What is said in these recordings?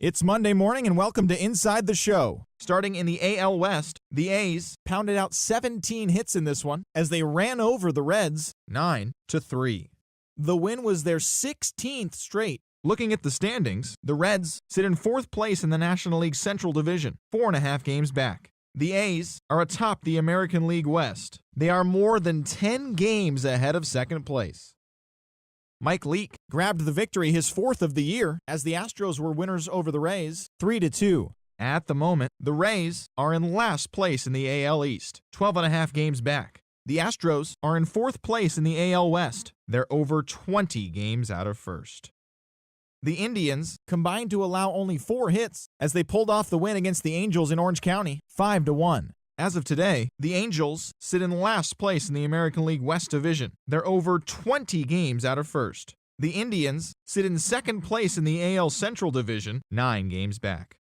It's Monday morning and welcome to Inside the Show. Starting in the AL West, the A's pounded out 17 hits in this one as they ran over the Reds 9-3. The win was their 16th straight. Looking at the standings, the Reds sit in 4th place in the National League Central Division, 4.5 games back. The A's are atop the American League West. They are more than 10 games ahead of second place. Mike Leake grabbed the victory, his 4th of the year, as the Astros were winners over the Rays, 3-2. At the moment, the Rays are in last place in the AL East, 12.5 games back. The Astros are in 4th place in the AL West. They're over 20 games out of first. The Indians combined to allow only 4 hits as they pulled off the win against the Angels in Orange County, 5-1. As of today, the Angels sit in last place in the American League West Division. They're over 20 games out of first. The Indians sit in 2nd place in the AL Central Division, 9 games back.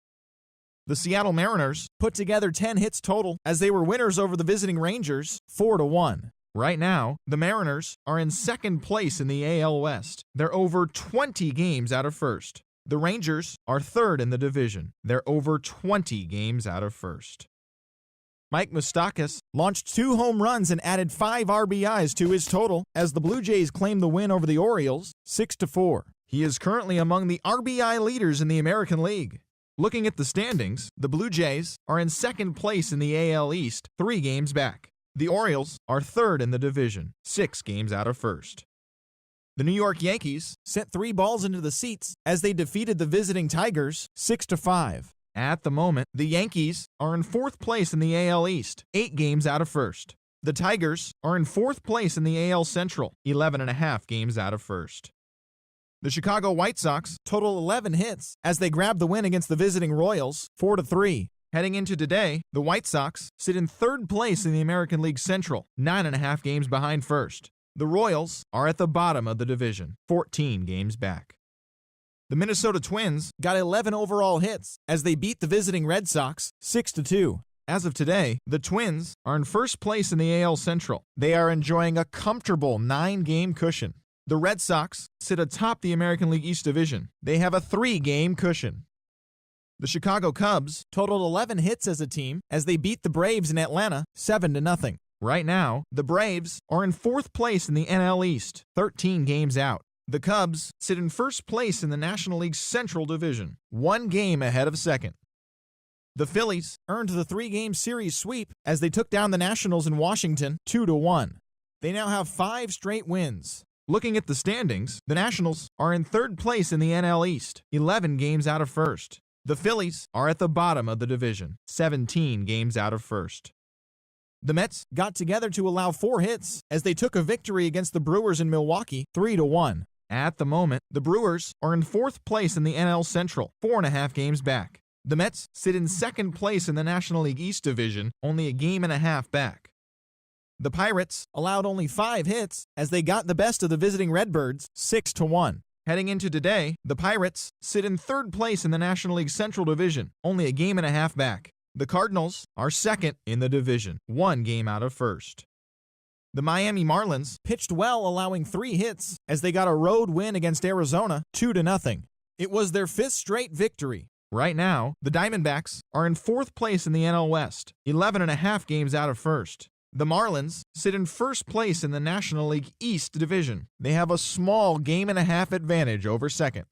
The Seattle Mariners put together 10 hits total as they were winners over the visiting Rangers, 4-1. Right now, the Mariners are in 2nd place in the AL West. They're over 20 games out of first. The Rangers are 3rd in the division. They're over 20 games out of first. Mike Moustakas launched 2 home runs and added 5 RBIs to his total as the Blue Jays claimed the win over the Orioles, 6-4. He is currently among the RBI leaders in the American League. Looking at the standings, the Blue Jays are in 2nd place in the AL East, 3 games back. The Orioles are 3rd in the division, 6 games out of first. The New York Yankees sent 3 balls into the seats as they defeated the visiting Tigers, 6-5. At the moment, the Yankees are in 4th place in the AL East, 8 games out of first. The Tigers are in 4th place in the AL Central, 11.5 games out of first. The Chicago White Sox total 11 hits as they grabbed the win against the visiting Royals, 4-3. Heading into today, the White Sox sit in 3rd place in the American League Central, 9.5 games behind first. The Royals are at the bottom of the division, 14 games back. The Minnesota Twins got 11 overall hits as they beat the visiting Red Sox 6-2. As of today, the Twins are in 1st place in the AL Central. They are enjoying a comfortable 9-game cushion. The Red Sox sit atop the American League East Division. They have a 3-game cushion. The Chicago Cubs totaled 11 hits as a team as they beat the Braves in Atlanta 7-0. Right now, the Braves are in 4th place in the NL East, 13 games out. The Cubs sit in 1st place in the National League Central Division, 1 game ahead of second. The Phillies earned the 3-game series sweep as they took down the Nationals in Washington 2-1. They now have 5 straight wins. Looking at the standings, the Nationals are in 3rd place in the NL East, 11 games out of first. The Phillies are at the bottom of the division, 17 games out of first. The Mets got together to allow 4 hits as they took a victory against the Brewers in Milwaukee, 3-1. At the moment, the Brewers are in 4th place in the NL Central, 4.5 games back. The Mets sit in 2nd place in the National League East Division, only a game and a half back. The Pirates allowed only 5 hits as they got the best of the visiting Redbirds, 6-1. Heading into today, the Pirates sit in 3rd place in the National League Central Division, only a game and a half back. The Cardinals are 2nd in the division, 1 game out of first. The Miami Marlins pitched well, allowing 3 hits as they got a road win against Arizona, 2-0. It was their 5th straight victory. Right now, the Diamondbacks are in 4th place in the NL West, 11.5 games out of first. The Marlins sit in 1st place in the National League East Division. They have a small game and a half advantage over second.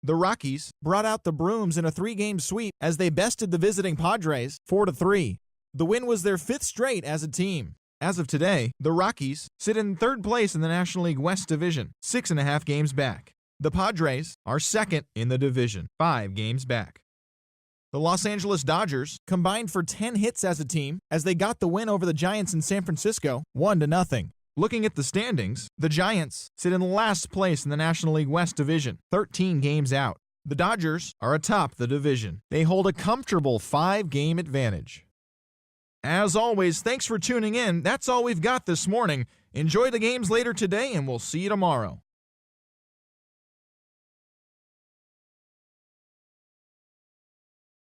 The Rockies brought out the brooms in a 3-game sweep as they bested the visiting Padres 4-3. The win was their 5th straight as a team. As of today, the Rockies sit in 3rd place in the National League West Division, 6.5 games back. The Padres are 2nd in the division, 5 games back. The Los Angeles Dodgers combined for 10 hits as a team as they got the win over the Giants in San Francisco, 1-0. Looking at the standings, the Giants sit in last place in the National League West Division, 13 games out. The Dodgers are atop the division. They hold a comfortable 5-game advantage. As always, thanks for tuning in. That's all we've got this morning. Enjoy the games later today, and we'll see you tomorrow.